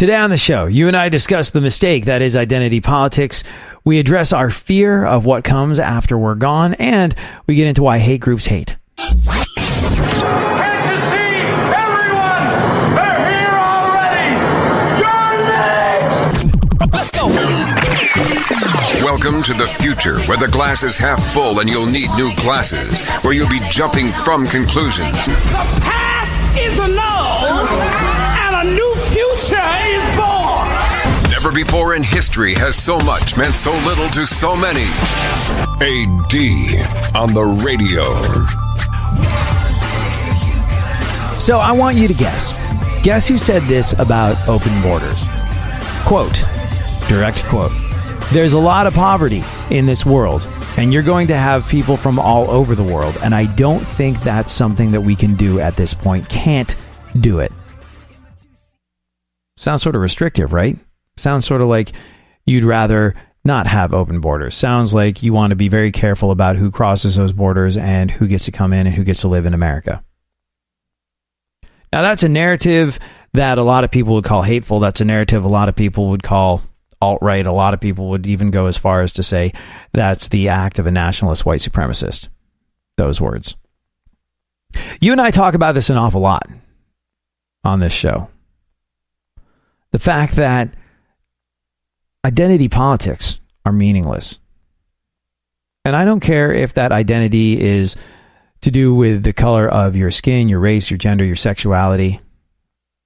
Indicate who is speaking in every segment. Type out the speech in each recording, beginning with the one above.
Speaker 1: Today on the show, you and I discuss the mistake that is identity politics. We address our fear of what comes after we're gone, and we get into why hate groups hate.
Speaker 2: Can't you see? Everyone! They're here already! You're next!
Speaker 3: Let's go!
Speaker 4: Welcome to the future, where the glass is half full and you'll need new glasses, where you'll be jumping from conclusions.
Speaker 2: The past is annulled, and a new future is born!
Speaker 4: Never before in history has so much meant so little to so many. AD on the radio.
Speaker 1: So I want you to guess. Guess who said this about open borders? Quote, direct quote. There's a lot of poverty in this world, and you're going to have people from all over the world, and I don't think that's something that we can do at this point. Can't do it. Sounds sort of restrictive, right? Sounds sort of like you'd rather not have open borders. Sounds like you want to be very careful about who crosses those borders and who gets to come in and who gets to live in America. Now, that's a narrative that a lot of people would call hateful. That's a narrative a lot of people would call alt-right. A lot of people would even go as far as to say that's the act of a nationalist white supremacist. Those words. You and I talk about this an awful lot on this show. The fact that identity politics are meaningless. And I don't care if that identity is to do with the color of your skin, your race, your gender, your sexuality,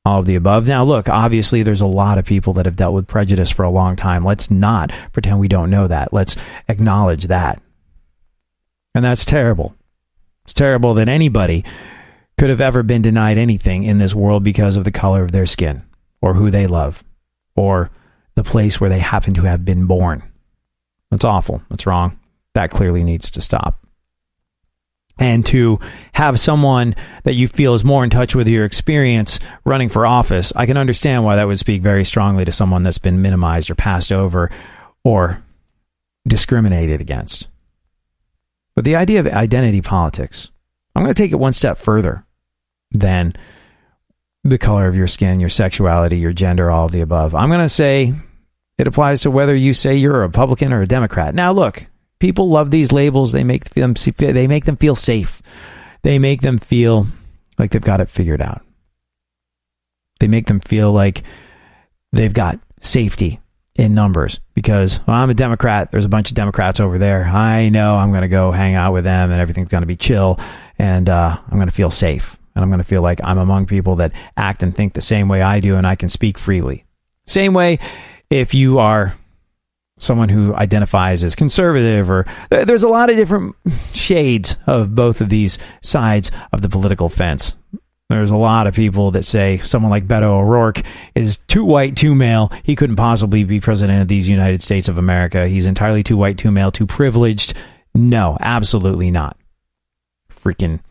Speaker 1: all of the above. Now, look, obviously there's a lot of people that have dealt with prejudice for a long time. Let's not pretend we don't know that. Let's acknowledge that. And that's terrible. It's terrible that anybody could have ever been denied anything in this world because of the color of their skin, or who they love, or the place where they happen to have been born. That's awful. That's wrong. That clearly needs to stop. And to have someone that you feel is more in touch with your experience running for office, I can understand why that would speak very strongly to someone that's been minimized or passed over or discriminated against. But the idea of identity politics, I'm going to take it one step further than the color of your skin, your sexuality, your gender, all of the above. I'm going to say it applies to whether you say you're a Republican or a Democrat. Now, look. People love these labels. They make them feel safe. They make them feel like they've got it figured out. They make them feel like they've got safety in numbers because, well, I'm a Democrat. There's a bunch of Democrats over there. I know I'm going to go hang out with them and everything's going to be chill and I'm going to feel safe. And I'm going to feel like I'm among people that act and think the same way I do and I can speak freely. Same way if you are someone who identifies as conservative, or there's a lot of different shades of both of these sides of the political fence. There's a lot of people that say someone like Beto O'Rourke is too white, too male. He couldn't possibly be president of these United States of America. He's entirely too white, too male, too privileged. No, absolutely not. Freaking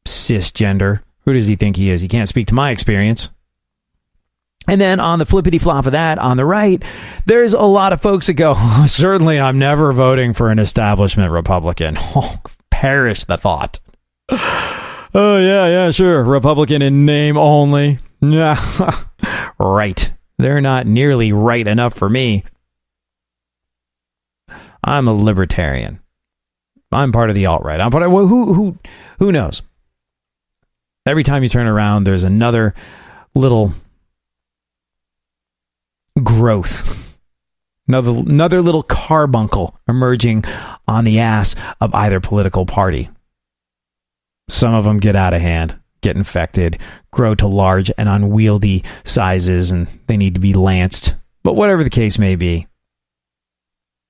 Speaker 1: cisgender. Who does he think he is? He can't speak to my experience. And then on the flippity flop of that, on the right, there's a lot of folks that go, certainly I'm never voting for an establishment Republican. Oh, perish the thought. Oh, yeah, sure. Republican in name only. Yeah, right. They're not nearly right enough for me. I'm a libertarian. I'm part of the alt-right. I'm part of, who knows? Every time you turn around, there's another little growth, another little carbuncle emerging on the ass of either political party. Some of them get out of hand, get infected, grow to large and unwieldy sizes, and they need to be lanced. But whatever the case may be,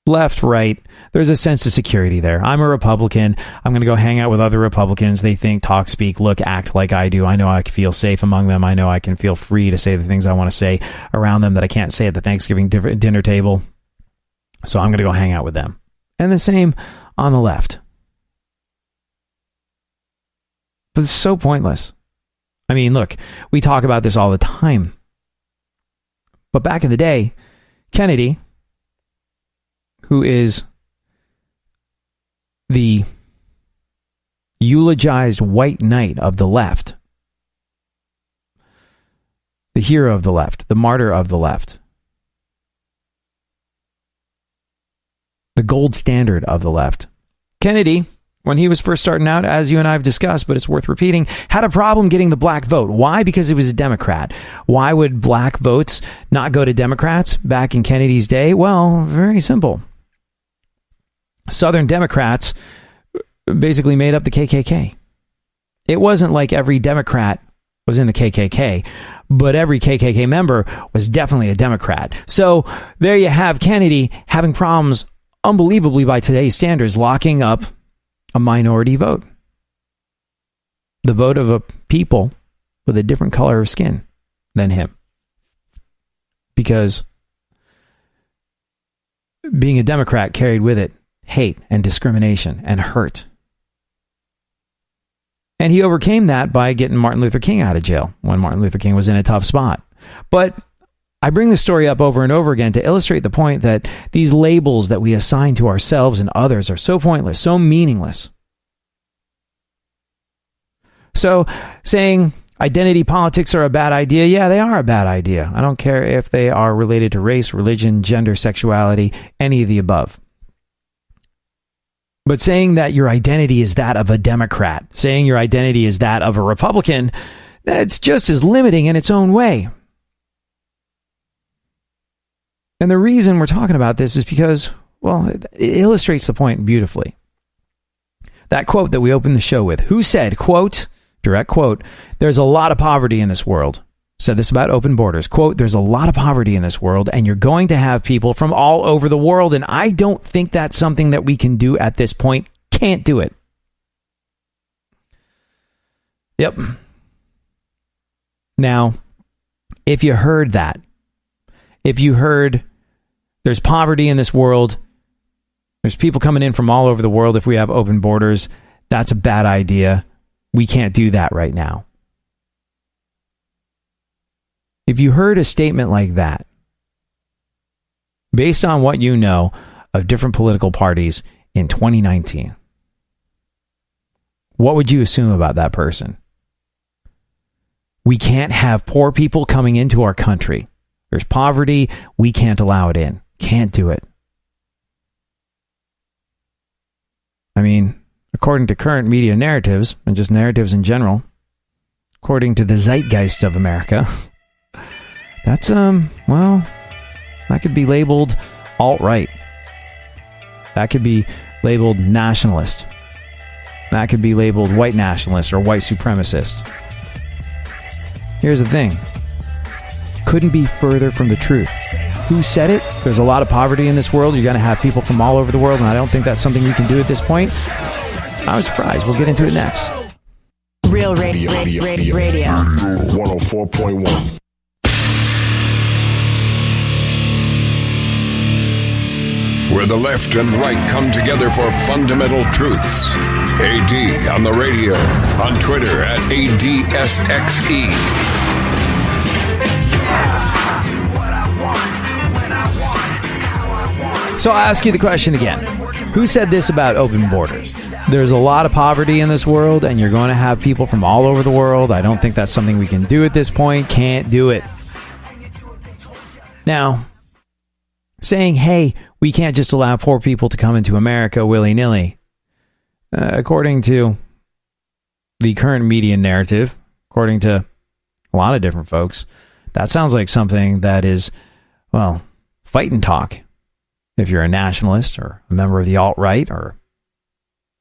Speaker 1: left, right, there's a sense of security there. I'm a Republican. I'm going to go hang out with other Republicans. They think, talk, speak, look, act like I do. I know I can feel safe among them. I know I can feel free to say the things I want to say around them that I can't say at the Thanksgiving dinner table. So I'm going to go hang out with them. And the same on the left. But it's so pointless. I mean, look, we talk about this all the time. But back in the day, Kennedy, who is the eulogized white knight of the left, the hero of the left, the martyr of the left, the gold standard of the left. Kennedy, when he was first starting out, as you and I have discussed, but it's worth repeating, had a problem getting the black vote. Why? Because he was a Democrat. Why would black votes not go to Democrats back in Kennedy's day? Well, very simple. Southern Democrats basically made up the KKK. It wasn't like every Democrat was in the KKK, but every KKK member was definitely a Democrat. So there you have Kennedy having problems, unbelievably by today's standards, locking up a minority vote. The vote of a people with a different color of skin than him. Because being a Democrat carried with it hate and discrimination and hurt. And he overcame that by getting Martin Luther King out of jail when Martin Luther King was in a tough spot. But I bring this story up over and over again to illustrate the point that these labels that we assign to ourselves and others are so pointless, so meaningless. So saying identity politics are a bad idea, yeah, they are a bad idea. I don't care if they are related to race, religion, gender, sexuality, any of the above. But saying that your identity is that of a Democrat, saying your identity is that of a Republican, that's just as limiting in its own way. And the reason we're talking about this is because, well, it illustrates the point beautifully. That quote that we opened the show with, who said, quote, direct quote, there's a lot of poverty in this world. Said this about open borders. Quote, there's a lot of poverty in this world, and you're going to have people from all over the world, and I don't think that's something that we can do at this point. Can't do it. Yep. Now, if you heard that, if you heard there's poverty in this world, there's people coming in from all over the world if we have open borders, that's a bad idea. We can't do that right now. If you heard a statement like that, based on what you know of different political parties in 2019, what would you assume about that person? We can't have poor people coming into our country. There's poverty. We can't allow it in. Can't do it. I mean, according to current media narratives, and just narratives in general, according to the zeitgeist of America, that's, well, that could be labeled alt-right. That could be labeled nationalist. That could be labeled white nationalist or white supremacist. Here's the thing. Couldn't be further from the truth. Who said it? There's a lot of poverty in this world. You're going to have people from all over the world, and I don't think that's something you can do at this point. I was surprised. We'll get into it next.
Speaker 3: Real radio.
Speaker 5: 104.1.
Speaker 4: Where the left and right come together for fundamental truths. AD on the radio, on Twitter at ADSXE.
Speaker 1: So I'll ask you the question again. Who said this about open borders? There's a lot of poverty in this world, and you're going to have people from all over the world. I don't think that's something we can do at this point. Can't do it. Now, saying, hey, we can't just allow poor people to come into America willy-nilly. According to the current media narrative, according to a lot of different folks, that sounds like something that is, well, fight and talk. If you're a nationalist or a member of the alt-right or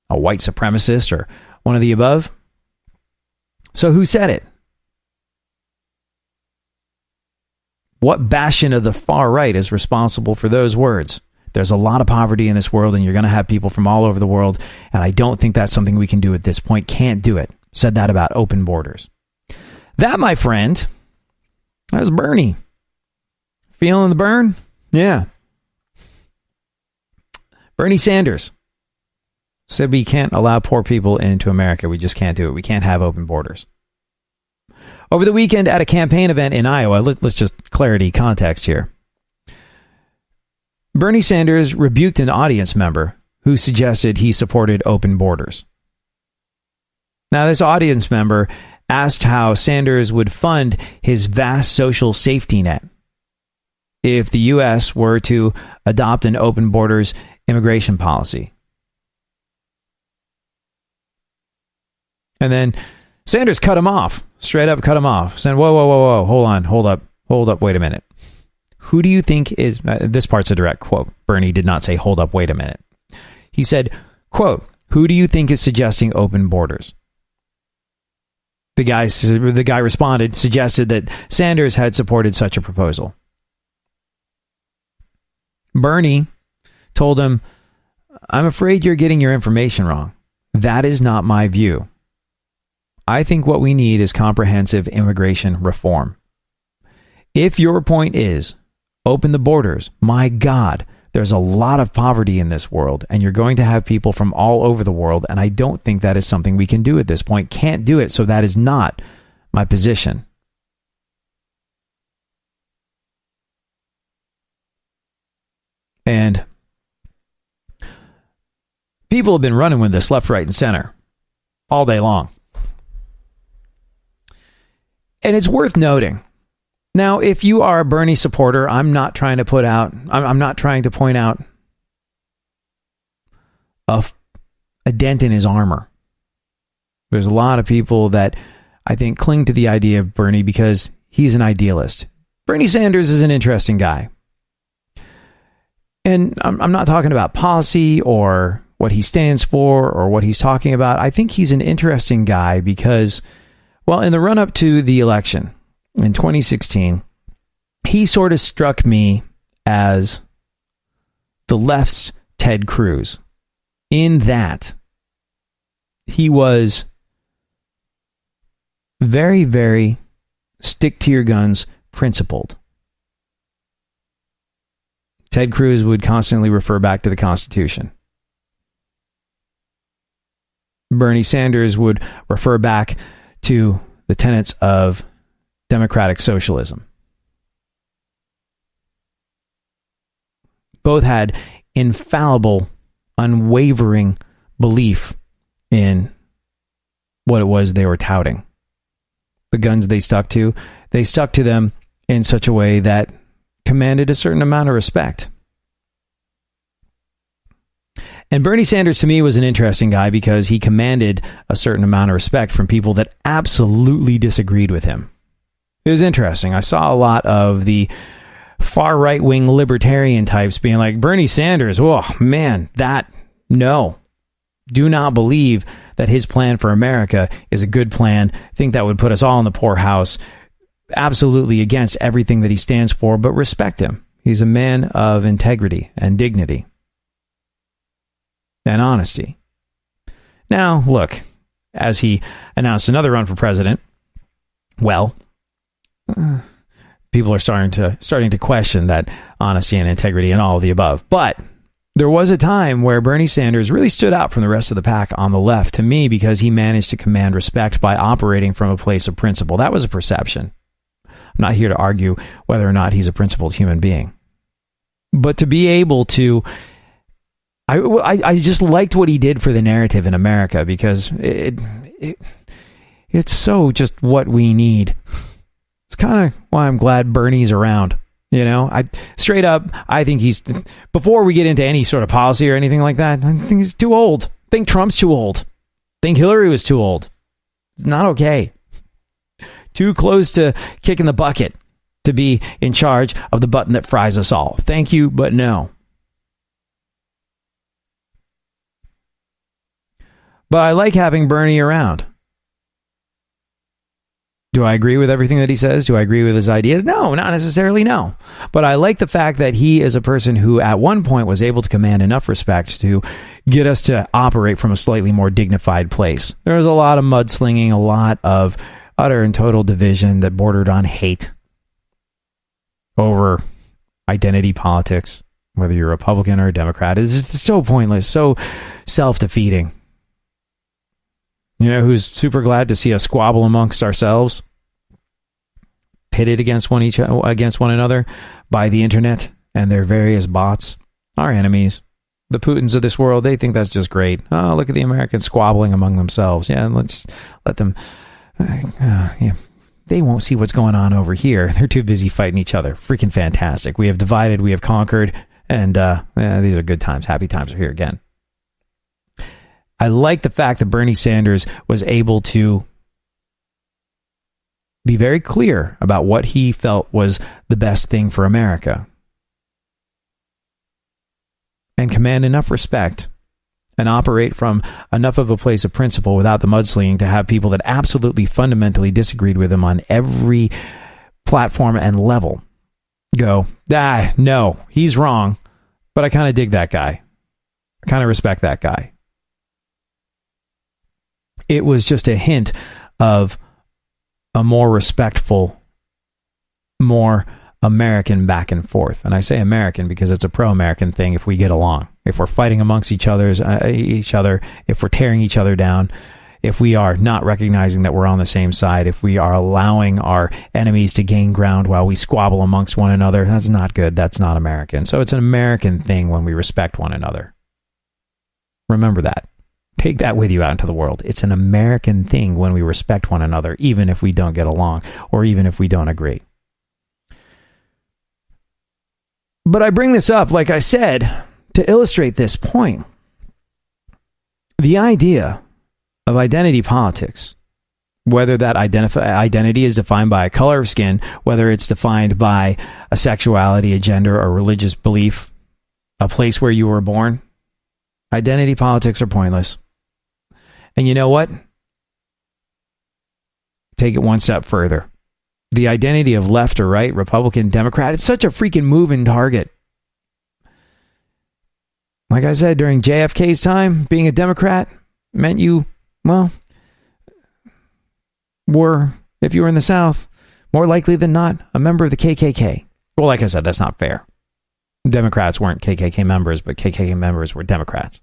Speaker 1: a white supremacist or one of the above. So who said it? What bastion of the far right is responsible for those words? There's a lot of poverty in this world, and you're going to have people from all over the world, and I don't think that's something we can do at this point. Can't do it. Said that about open borders. That, my friend, that was Bernie. Feeling the burn? Yeah. Bernie Sanders said we can't allow poor people into America. We just can't do it. We can't have open borders. Over the weekend at a campaign event in Iowa, let's just clarity context here. Bernie Sanders rebuked an audience member who suggested he supported open borders. Now, this audience member asked how Sanders would fund his vast social safety net if the U.S. were to adopt an open borders immigration policy. And then Sanders cut him off, straight up cut him off, saying, whoa, hold up, wait a minute. Who do you think is, this part's a direct quote. Bernie did not say, hold up, wait a minute. He said, quote, who do you think is suggesting open borders? The guy responded, suggested that Sanders had supported such a proposal. Bernie told him, I'm afraid you're getting your information wrong. That is not my view. I think what we need is comprehensive immigration reform. If your point is open the borders, my God, there's a lot of poverty in this world, and you're going to have people from all over the world, and I don't think that is something we can do at this point. Can't do it, so that is not my position. And people have been running with this left, right, and center all day long. And it's worth noting. Now, if you are a Bernie supporter, I'm not trying to point out a dent in his armor. There's a lot of people that I think cling to the idea of Bernie because he's an idealist. Bernie Sanders is an interesting guy. And I'm not talking about policy or what he stands for or what he's talking about. I think he's an interesting guy because, well, in the run-up to the election in 2016, he sort of struck me as the left's Ted Cruz, in that he was very, very stick-to-your-guns principled. Ted Cruz would constantly refer back to the Constitution. Bernie Sanders would refer back to the tenets of democratic socialism. Both had infallible, unwavering belief in what it was they were touting. The guns they stuck to them in such a way that commanded a certain amount of respect. And Bernie Sanders, to me, was an interesting guy because he commanded a certain amount of respect from people that absolutely disagreed with him. It was interesting. I saw a lot of the far right-wing libertarian types being like, Bernie Sanders, oh man, no. Do not believe that his plan for America is a good plan. Think that would put us all in the poorhouse. Absolutely against everything that he stands for, but respect him. He's a man of integrity and dignity and honesty. Now, look, as he announced another run for president, well, people are starting to question that honesty and integrity and all of the above. But there was a time where Bernie Sanders really stood out from the rest of the pack on the left, to me, because he managed to command respect by operating from a place of principle. That was a perception. I'm not here to argue whether or not he's a principled human being. But to be able to... I just liked what he did for the narrative in America, because it's so just what we need. It's kind of why I'm glad Bernie's around. You know, I think he's, before we get into any sort of policy or anything like that, I think he's too old. I think Trump's too old. I think Hillary was too old. It's not okay. Too close to kicking the bucket to be in charge of the button that fries us all. Thank you, but no. But I like having Bernie around. Do I agree with everything that he says? Do I agree with his ideas? No, not necessarily, no. But I like the fact that he is a person who at one point was able to command enough respect to get us to operate from a slightly more dignified place. There was a lot of mudslinging, a lot of utter and total division that bordered on hate over identity politics, whether you're a Republican or a Democrat. It's so pointless, so self-defeating. You know who's super glad to see us squabble amongst ourselves, pitted against one another by the internet and their various bots? Our enemies, the Putins of this world. They think that's just great. Oh, look at the Americans squabbling among themselves. Yeah, let's let them Yeah, they won't see what's going on over here. They're too busy fighting each other. Freaking fantastic. We have divided, we have conquered, and these are good times. Happy times are here again. I like the fact that Bernie Sanders was able to be very clear about what he felt was the best thing for America and command enough respect and operate from enough of a place of principle without the mudslinging to have people that absolutely fundamentally disagreed with him on every platform and level go, no, he's wrong, but I kind of dig that guy. I kind of respect that guy. It was just a hint of a more respectful, more American back and forth. And I say American because it's a pro-American thing if we get along. If we're fighting amongst each other, if we're tearing each other down, if we are not recognizing that we're on the same side, if we are allowing our enemies to gain ground while we squabble amongst one another, that's not good. That's not American. So it's an American thing when we respect one another. Remember that. Take that with you out into the world. It's an American thing when we respect one another, even if we don't get along or even if we don't agree. But I bring this up, like I said, to illustrate this point. The idea of identity politics, whether that identity is defined by a color of skin, whether it's defined by a sexuality, a gender, or religious belief, a place where you were born, identity politics are pointless. And you know what? Take it one step further. The identity of left or right, Republican, Democrat, it's such a freaking moving target. Like I said, during JFK's time, being a Democrat meant you, well, were, if you were in the South, more likely than not, a member of the KKK. Well, like I said, that's not fair. Democrats weren't KKK members, but KKK members were Democrats.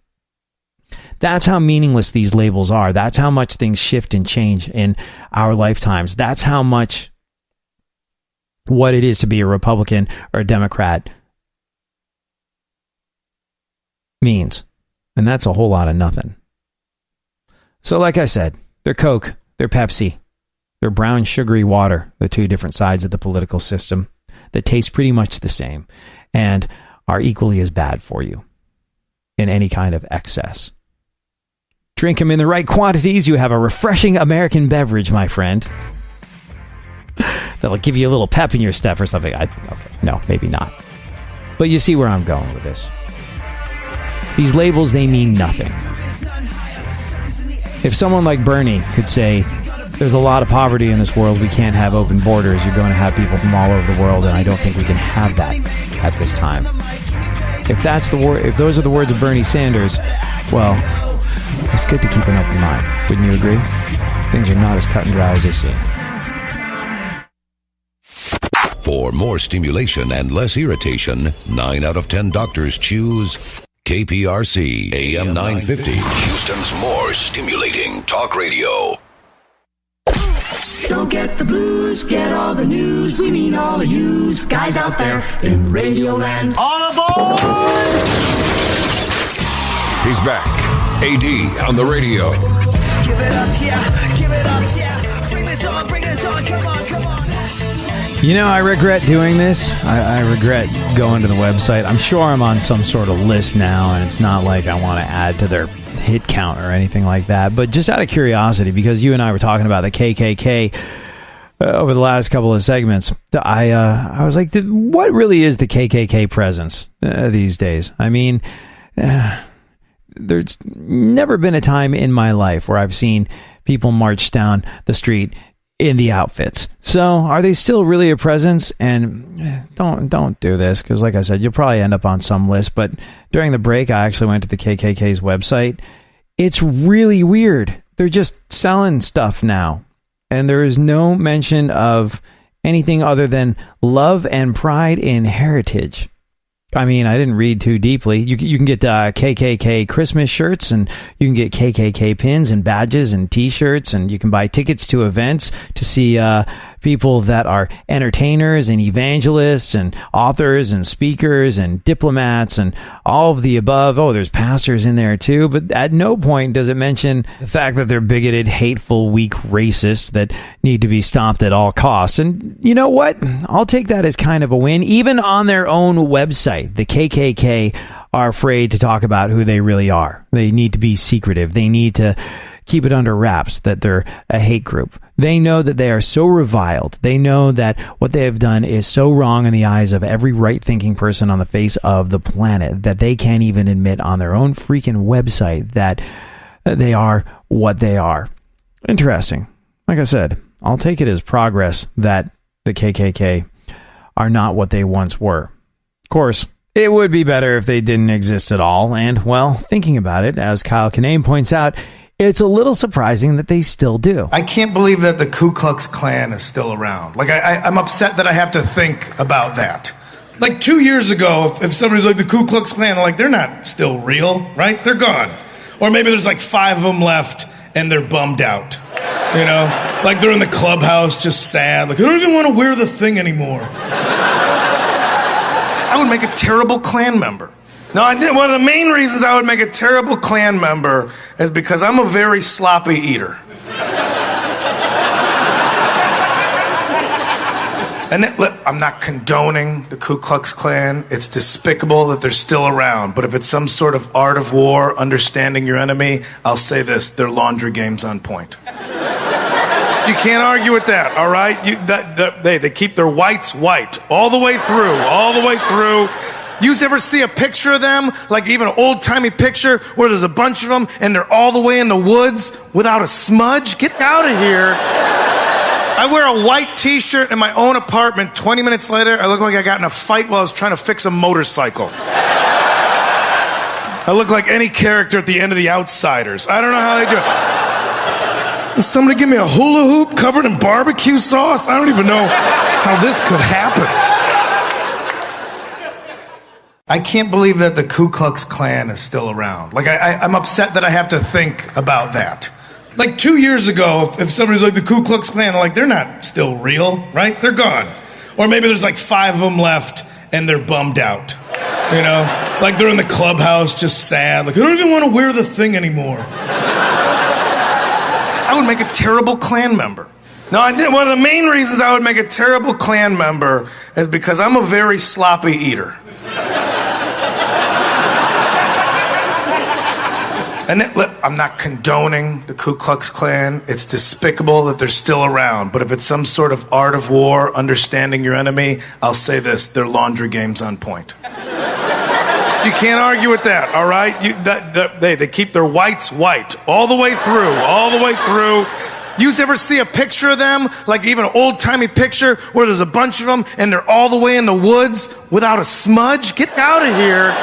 Speaker 1: That's how meaningless these labels are. That's how much things shift and change in our lifetimes. That's how much what it is to be a Republican or a Democrat means. And that's a whole lot of nothing. So like I said, they're Coke, they're Pepsi, they're brown sugary water, the two different sides of the political system that taste pretty much the same and are equally as bad for you in any kind of excess. Drink them in the right quantities, you have a refreshing American beverage, my friend. That'll give you a little pep in your step or something. Okay, no, maybe not. But you see where I'm going with this. These labels, they mean nothing. If someone like Bernie could say, there's a lot of poverty in this world, we can't have open borders, you're going to have people from all over the world, and I don't think we can have that at this time. If those are the words of Bernie Sanders, well, it's good to keep an open mind. Wouldn't you agree? Things are not as cut and dry as they seem.
Speaker 5: For more stimulation and less irritation, 9 out of 10 doctors choose KPRC AM 950, Houston's more stimulating talk radio.
Speaker 2: Don't get the blues, get all the news. We mean all of you guys out there in Radio Land. All aboard!
Speaker 4: He's back. AD on the radio.
Speaker 6: Give it up, yeah. Give it up, yeah. Bring this on, come on.
Speaker 1: You know, I regret doing this. I regret going to the website. I'm sure I'm on some sort of list now, and it's not like I want to add to their hit count or anything like that. But just out of curiosity, because you and I were talking about the KKK over the last couple of segments, I was like, what really is the KKK presence these days? I mean, there's never been a time in my life where I've seen people march down the street in the outfits. So are they still really a presence? And don't do this, because like I said, you'll probably end up on some list. But during the break, I actually went to the KKK's website. It's really weird. They're just selling stuff now, and there is no mention of anything other than love and pride in heritage. I mean, I didn't read too deeply. You can get KKK Christmas shirts, and you can get KKK pins and badges and T-shirts, and you can buy tickets to events to see people that are entertainers and evangelists and authors and speakers and diplomats and all of the above. Oh, there's pastors in there too, but at no point does it mention the fact that they're bigoted, hateful, weak racists that need to be stopped at all costs. And you know what? I'll take that as kind of a win. Even on their own website, the KKK are afraid to talk about who they really are. They need to be secretive. They need to keep it under wraps that they're a hate group. They know that they are so reviled. They know that what they have done is so wrong in the eyes of every right-thinking person on the face of the planet that they can't even admit on their own freaking website that they are what they are. Interesting. Like I said, I'll take it as progress that the KKK are not what they once were. Of course, it would be better if they didn't exist at all. And, well, thinking about it, as Kyle Kinane points out, it's a little surprising that they still do.
Speaker 7: I can't believe that the Ku Klux Klan is still around. Like, I'm upset that I have to think about that. Like 2 years ago, if somebody's like the Ku Klux Klan, I'm like, they're not still real, right? They're gone. Or maybe there's like 5 of them left and they're bummed out. You know? Like they're in the clubhouse just sad. Like, I don't even want to wear the thing anymore. I would make a terrible Klan member. No, one of the main reasons I would make a terrible Klan member is because I'm a very sloppy eater. And I'm not condoning the Ku Klux Klan. It's despicable that they're still around. But if it's some sort of art of war, understanding your enemy, I'll say this, their laundry game's on point. You can't argue with that, all right? They keep their whites white all the way through. You ever see a picture of them, like even an old-timey picture where there's a bunch of them and they're all the way in the woods without a smudge? Get out of here. I wear a white t-shirt in my own apartment. 20 minutes later, I look like I got in a fight while I was trying to fix a motorcycle. I look like any character at the end of The Outsiders. I don't know how they do it. Somebody give me a hula hoop covered in barbecue sauce? I don't even know how this could happen. I can't believe that the Ku Klux Klan is still around. Like, I'm upset that I have to think about that. Like 2 years ago, if somebody's like the Ku Klux Klan, I'm like, they're not still real, right? They're gone. Or maybe there's like 5 of them left and they're bummed out. You know? Like they're in the clubhouse just sad. Like, I don't even want to wear the thing anymore. I would make a terrible Klan member. No, one of the main reasons I would make a terrible Klan member is because I'm a very sloppy eater. And I'm not condoning the Ku Klux Klan. It's despicable that they're still around. But if it's some sort of art of war, understanding your enemy, I'll say this, their laundry game's on point. You can't argue with that, all right? They keep their whites white all the way through. You ever see a picture of them, like even an old-timey picture where there's a bunch of them and they're all the way in the woods without a smudge? Get out of here.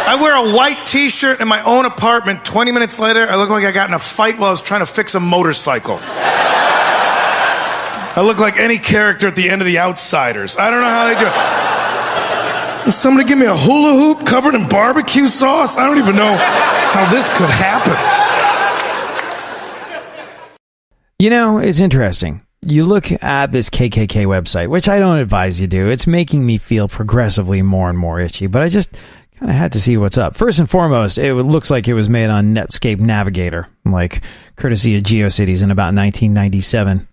Speaker 7: I wear a white t-shirt in my own apartment. 20 minutes later, I look like I got in a fight while I was trying to fix a motorcycle. I look like any character at the end of The Outsiders. I don't know how they do it. Somebody give me a hula hoop covered in barbecue sauce? I don't even know how this could happen.
Speaker 1: You know, it's interesting. You look at this KKK website, which I don't advise you do. It's making me feel progressively more and more itchy, but I just kind of had to see what's up. First and foremost, it looks like it was made on Netscape Navigator, like courtesy of GeoCities in about 1997.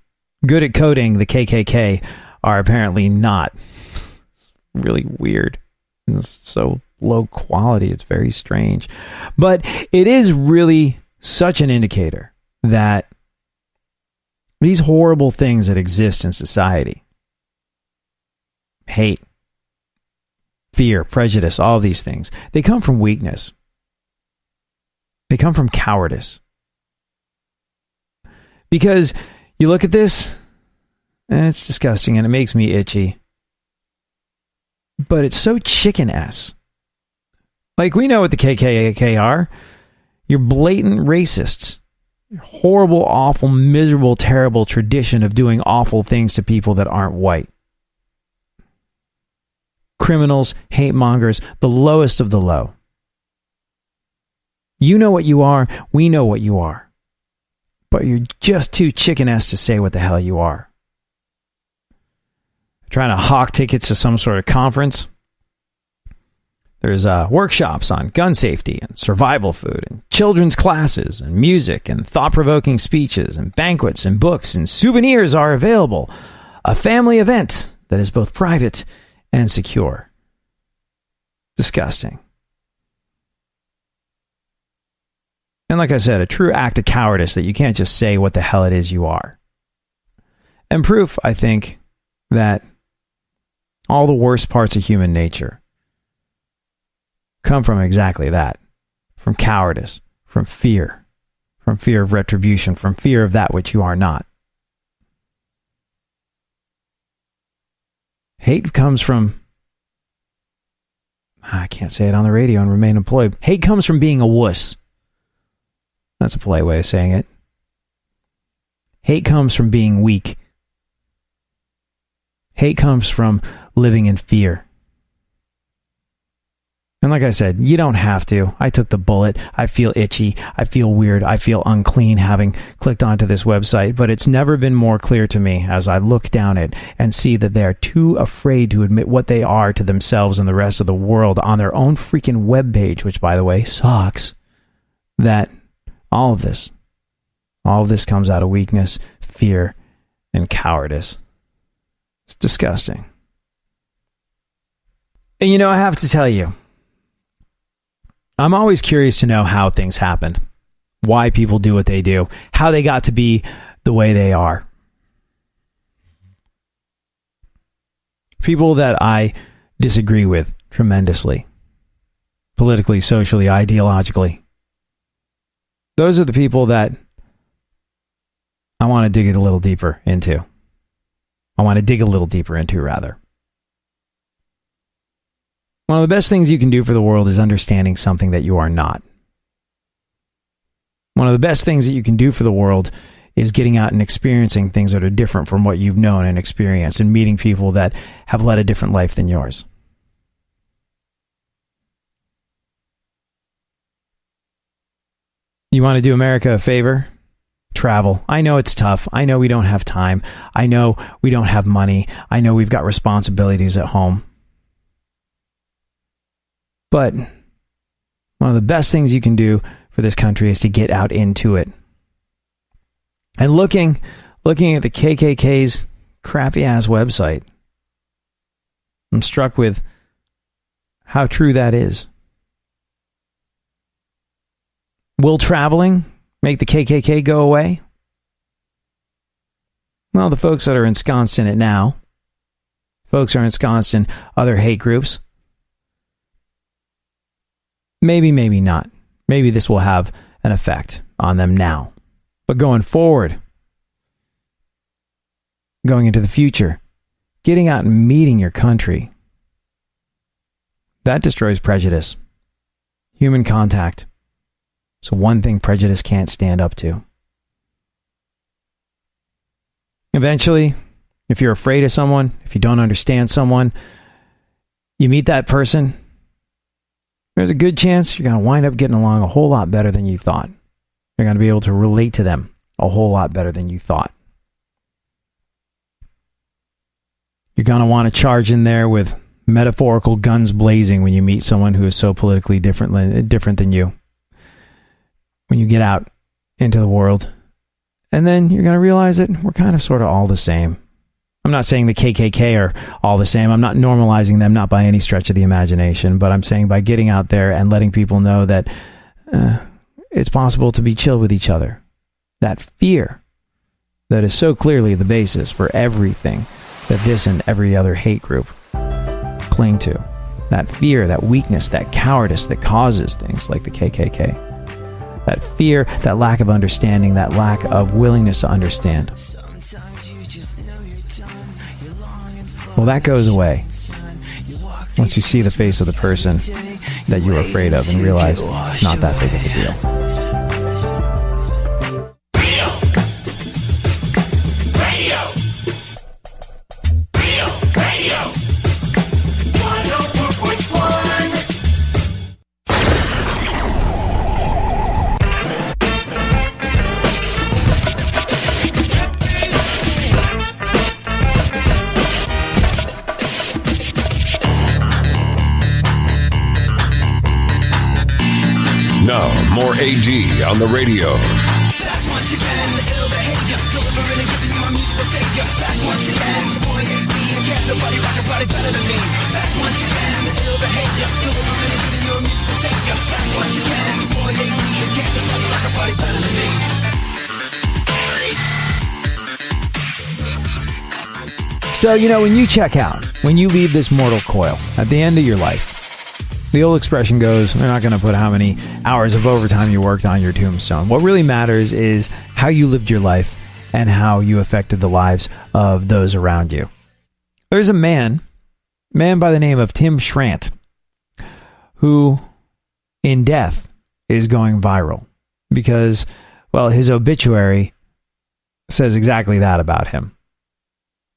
Speaker 1: Good at coding, the KKK are apparently not. It's really weird. It's so low quality. It's very strange. But it is really such an indicator that these horrible things that exist in society, hate, fear, prejudice, all of these things, they come from weakness. They come from cowardice. Because you look at this, and it's disgusting, and it makes me itchy. But it's so chicken-ass. Like, we know what the KKK are. You're blatant racists. Horrible, awful, miserable, terrible tradition of doing awful things to people that aren't white. Criminals, hate mongers, the lowest of the low. You know what you are, we know what you are. But you're just too chicken-ass to say what the hell you are. trying to hawk tickets to some sort of conference. There's workshops on gun safety and survival food and children's classes and music and thought-provoking speeches and banquets and books and souvenirs are available. A family event that is both private and secure. Disgusting. And like I said, a true act of cowardice that you can't just say what the hell it is you are. And proof, I think, that all the worst parts of human nature come from exactly that. From cowardice, from fear of retribution, from fear of that which you are not. Hate comes from, I can't say it on the radio and remain employed. Hate comes from being a wuss. That's a polite way of saying it. Hate comes from being weak. Hate comes from living in fear. And like I said, you don't have to. I took the bullet. I feel itchy. I feel weird. I feel unclean having clicked onto this website. But it's never been more clear to me as I look down it and see that they are too afraid to admit what they are to themselves and the rest of the world on their own freaking webpage, which, by the way, sucks, that all of this comes out of weakness, fear, and cowardice. It's disgusting. And you know, I have to tell you, I'm always curious to know how things happened, why people do what they do, how they got to be the way they are. People that I disagree with tremendously, politically, socially, ideologically. Those are the people that I want to dig a little deeper into. One of the best things you can do for the world is understanding something that you are not. One of the best things that you can do for the world is getting out and experiencing things that are different from what you've known and experienced and meeting people that have led a different life than yours. You want to do America a favor? Travel. I know it's tough. I know we don't have time. I know we don't have money. I know we've got responsibilities at home. But one of the best things you can do for this country is to get out into it. And looking at the KKK's crappy-ass website, I'm struck with how true that is. Will traveling make the KKK go away? Well, the folks that are ensconced in it now, folks are ensconced in other hate groups. Maybe, maybe not. Maybe this will have an effect on them now. But going forward, going into the future, getting out and meeting your country, that destroys prejudice. Human contact. So one thing prejudice can't stand up to. Eventually, if you're afraid of someone, if you don't understand someone, you meet that person, there's a good chance you're going to wind up getting along a whole lot better than you thought. You're going to be able to relate to them a whole lot better than you thought. You're going to want to charge in there with metaphorical guns blazing when you meet someone who is so politically different than you. When you get out into the world. And then you're going to realize that we're kind of sort of all the same. I'm not saying the KKK are all the same. I'm not normalizing them, not by any stretch of the imagination. But I'm saying by getting out there and letting people know that it's possible to be chill with each other. That fear that is so clearly the basis for everything that this and every other hate group cling to. That fear, that weakness, that cowardice that causes things like the KKK. That fear, that lack of understanding, that lack of willingness to understand. Well, that goes away once you see the face of the person that you're afraid of and realize it's not that big of a deal.
Speaker 4: Now, more AD on the radio.
Speaker 6: Back once again, the ill behavior, delivering and giving you my musical savior. Back once again, it's your boy AD, and can't nobody rock a body better than me. Back once again, the ill behavior, delivering and giving you a musical savior. Back once again, it's your boy AD, and can't nobody rock a body better than me.
Speaker 1: So, when you check out, when you leave this mortal coil at the end of your life, the old expression goes, they're not going to put how many hours of overtime you worked on your tombstone. What really matters is how you lived your life and how you affected the lives of those around you. There's a man by the name of Tim Schrant, who in death is going viral because, well, his obituary says exactly that about him.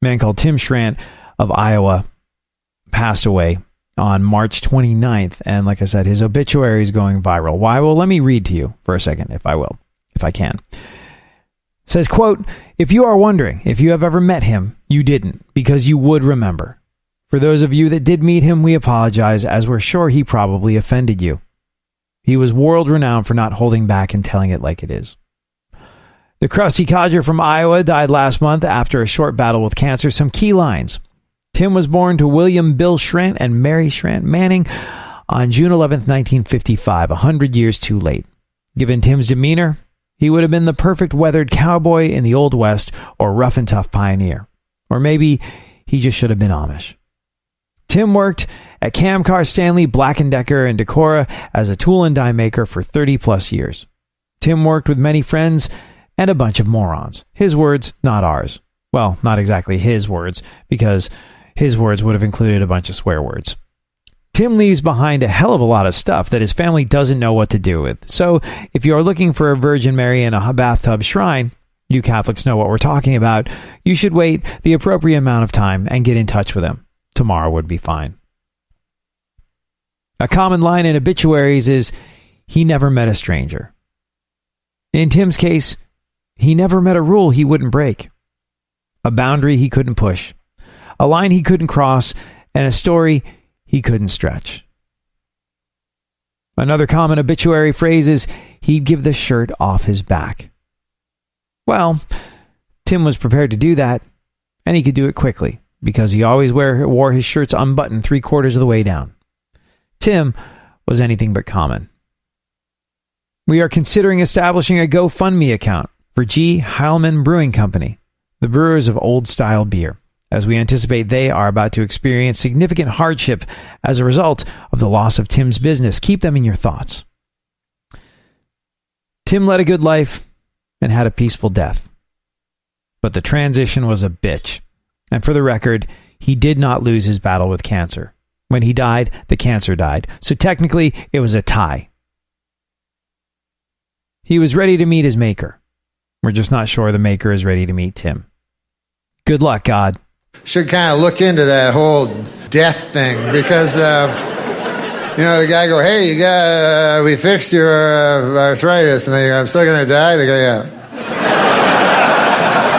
Speaker 1: A man called Tim Schrant of Iowa passed away on March 29th. And like I said, his obituary is going viral. Why? Well, let me read to you for a second, if I can. It says, quote, "If you are wondering if you have ever met him, you didn't, because you would remember. For those of you that did meet him, we apologize, as we're sure he probably offended you. He was world renowned for not holding back and telling it like it is. The crusty codger from Iowa died last month after a short battle with cancer. Some key lines. Tim was born to William Bill Schrant and Mary Schrant Manning on June 11th, 1955, 100 years too late. Given Tim's demeanor, he would have been the perfect weathered cowboy in the Old West or rough and tough pioneer. Or maybe he just should have been Amish. Tim worked at Camcar Stanley, Black & Decker, and Decora as a tool and die maker for 30 plus years. Tim worked with many friends and a bunch of morons. His words, not ours. Well, not exactly his words, because his words would have included a bunch of swear words. Tim leaves behind a hell of a lot of stuff that his family doesn't know what to do with. So, if you are looking for a Virgin Mary in a bathtub shrine, you Catholics know what we're talking about, you should wait the appropriate amount of time and get in touch with him. Tomorrow would be fine. A common line in obituaries is, he never met a stranger. In Tim's case, he never met a rule he wouldn't break, a boundary he couldn't push, a line he couldn't cross, and a story he couldn't stretch. Another common obituary phrase is, he'd give the shirt off his back. Well, Tim was prepared to do that, and he could do it quickly, because he always wore his shirts unbuttoned 3/4 of the way down. Tim was anything but common. We are considering establishing a GoFundMe account for G. Heilman Brewing Company, the brewers of old-style beer, as we anticipate they are about to experience significant hardship as a result of the loss of Tim's business. Keep them in your thoughts. Tim led a good life and had a peaceful death. But the transition was a bitch. And for the record, he did not lose his battle with cancer. When he died, the cancer died. So technically, it was a tie. He was ready to meet his maker. We're just not sure the maker is ready to meet Tim. Good luck, God.
Speaker 8: Should kind of look into that whole death thing because, the guy go, hey, we fixed your arthritis. And they go, I'm still going to die? They go, yeah.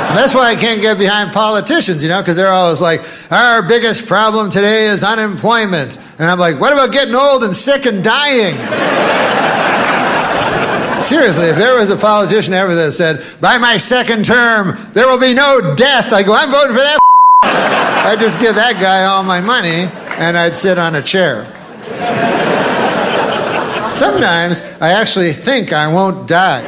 Speaker 8: And that's why I can't get behind politicians, because they're always like, our biggest problem today is unemployment. And I'm like, what about getting old and sick and dying? Seriously, if there was a politician ever that said, by my second term, there will be no death, I go, I'm voting for that. I'd just give that guy all my money, and I'd sit on a chair. Sometimes I actually think I won't die.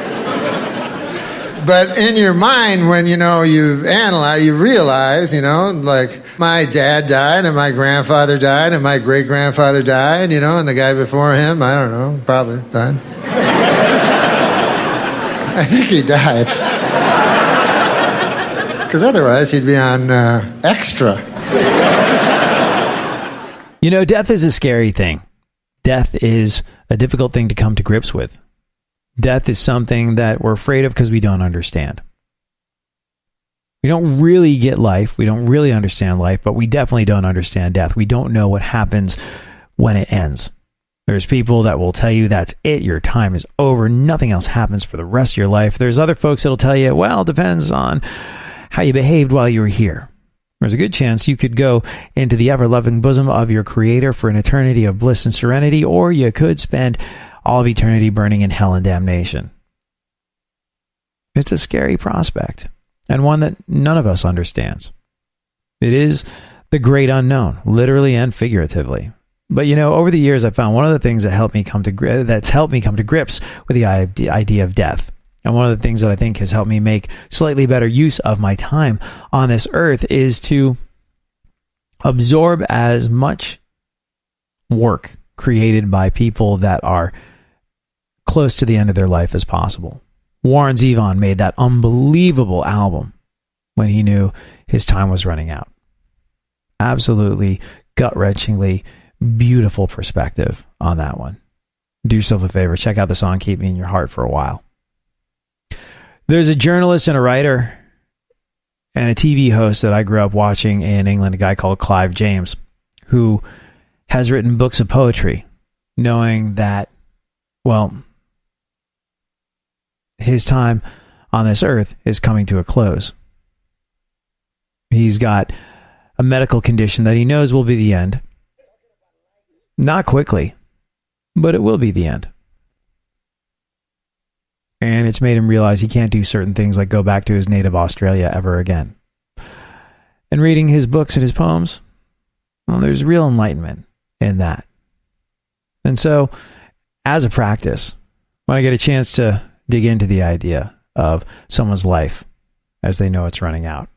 Speaker 8: But in your mind, when, you analyze, you realize, like my dad died, and my grandfather died, and my great-grandfather died, and the guy before him, I don't know, probably died. I think he died. Because otherwise he'd be on Extra.
Speaker 1: Death is a scary thing. Death is a difficult thing to come to grips with. Death is something that we're afraid of because we don't understand. We don't really get life. We don't really understand life, but we definitely don't understand death. We don't know what happens when it ends. There's people that will tell you that's it, your time is over, nothing else happens for the rest of your life. There's other folks that'll tell you, well, it depends on how you behaved while you were here. There's a good chance you could go into the ever-loving bosom of your Creator for an eternity of bliss and serenity, or you could spend all of eternity burning in hell and damnation. It's a scary prospect, and one that none of us understands. It is the great unknown, literally and figuratively. But over the years, I found one of the things that helped me come to grips with the idea of death. And one of the things that I think has helped me make slightly better use of my time on this earth is to absorb as much work created by people that are close to the end of their life as possible. Warren Zevon made that unbelievable album when he knew his time was running out. Absolutely gut-wrenchingly beautiful perspective on that one. Do yourself a favor, check out the song Keep Me in Your Heart for a while. There's a journalist and a writer and a TV host that I grew up watching in England, a guy called Clive James, who has written books of poetry, knowing that, well, his time on this earth is coming to a close. He's got a medical condition that he knows will be the end. Not quickly, but it will be the end. And it's made him realize he can't do certain things like go back to his native Australia ever again. And reading his books and his poems, well, there's real enlightenment in that. And so, as a practice, when I get a chance to dig into the idea of someone's life as they know it's running out,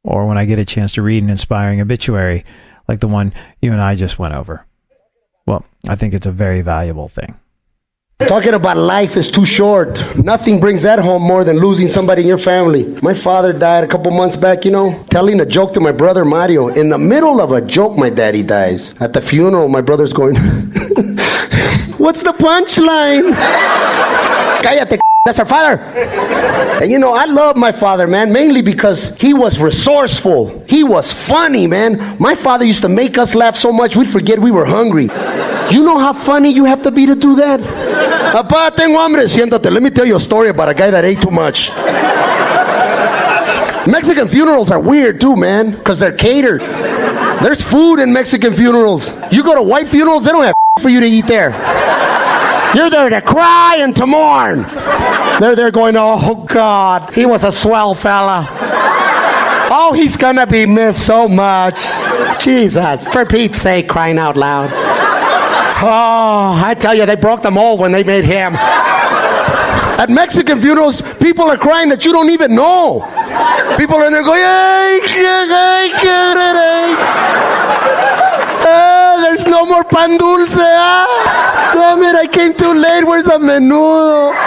Speaker 1: or when I get a chance to read an inspiring obituary like the one you and I just went over, well, I think it's a very valuable thing.
Speaker 9: Talking about life is too short. Nothing brings that home more than losing somebody in your family. My father died a couple months back, telling a joke to my brother Mario. In the middle of a joke, my daddy dies. At the funeral, my brother's going, what's the punchline? Cállate, that's our father. And I love my father, man, mainly because he was resourceful. He was funny, man. My father used to make us laugh so much we'd forget we were hungry. You know how funny you have to be to do that? Papá, tengo hambre. Siéntate. Let me tell you a story about a guy that ate too much. Mexican funerals are weird too, man, because they're catered. There's food in Mexican funerals. You go to white funerals, they don't have for you to eat there. You're there to cry and to mourn. They're there going, oh, God, he was a swell fella. Oh, he's gonna be missed so much. Jesus, for Pete's sake, crying out loud. Oh, I tell you, they broke the mold when they made him. At Mexican funerals, people are crying that you don't even know. People are in there going, there's no more pan dulce. Damn it, I came too late. Where's the menudo?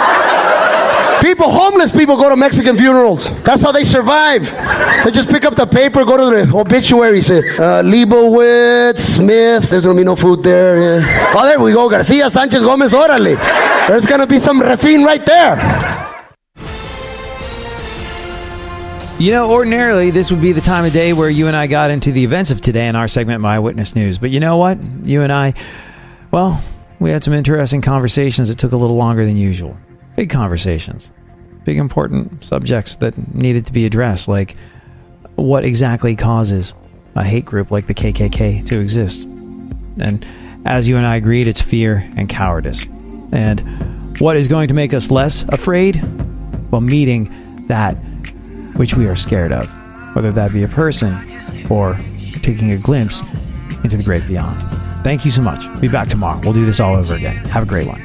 Speaker 9: Homeless people go to Mexican funerals. That's how they survive. They just pick up the paper, go to the obituary, say, Leibowitz, Smith, there's going to be no food there. Yeah. Oh, there we go, Garcia, Sanchez, Gomez, órale. There's going to be some refin right there.
Speaker 1: Ordinarily, this would be the time of day where you and I got into the events of today in our segment, My Witness News. But you know what? You and I, well, we had some interesting conversations that took a little longer than usual. Big conversations. Big important subjects that needed to be addressed, like what exactly causes a hate group like the KKK to exist. And as you and I agreed, it's fear and cowardice. And what is going to make us less afraid? Well, meeting that which we are scared of, whether that be a person or taking a glimpse into the great beyond. Thank you so much. Be back tomorrow. We'll do this all over again. Have a great one.